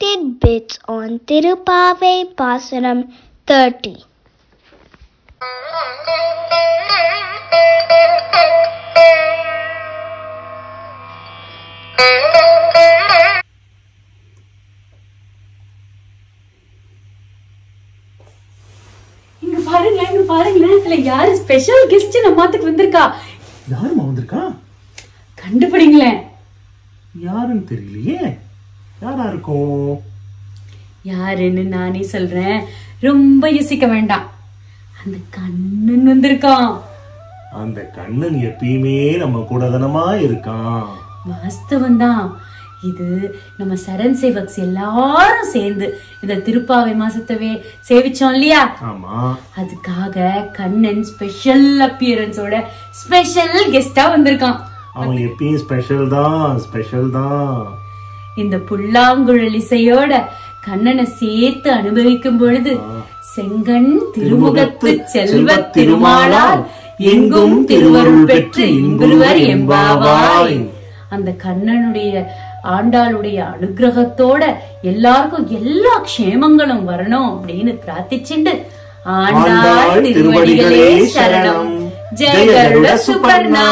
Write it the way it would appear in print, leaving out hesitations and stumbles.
tidbits on Tirupavai Pasaram 30. இங்க பாருங்களேன் யாரு ஸ்பெஷல் கெஸ்ட் நம்ம மாத்துக்கு வந்திருக்கா? யாருமா வந்திருக்கா? கண்டுபிடிங்களேன். யாருன்னு தெரியலையே. யாரா இருக்கும்? யாருன்னு நானே சொல்றேன், ரொம்ப யோசிக்க வேண்டாம். அந்த கண்ணன் வந்திருக்கான். அந்த கண்ணன் எப்பயுமே நம்ம கூட தானமா இருக்கான். வாஸ்தவம் தான். இது நம்ம சரண் சேவக்ஸ் எல்லாரும் சேர்ந்து இந்த திருப்பாவை மாசத்தவே சேவிச்சோம் இல்லையா? ஆமா. அதுக்காக கண்ணன் ஸ்பெஷல் அப்பியரன்ஸோட ஸ்பெஷல் கெஸ்டா வந்திருக்கான். அவன் எப்பயும் ஸ்பெஷல் தான். இந்த புல்லாங்குழல் இசையோட கண்ணனை சேர்த்து அனுபவிக்கும் பொழுது செங்கண் திருமுகத்து செல்வ திருமாலால் எங்கும் திருவருள் பெற்று இன்புறுவர் எம்பாவாய். அந்த கண்ணனுடைய ஆண்டாளுடைய அனுகிரகத்தோட எல்லாருக்கும் எல்லா க்ஷேமங்களும் வரணும் அப்படின்னு பிரார்த்திச்சுண்டு ஆண்டாள் திருவடிகளே சரணம். ஜெய கருட சுபர்ணா.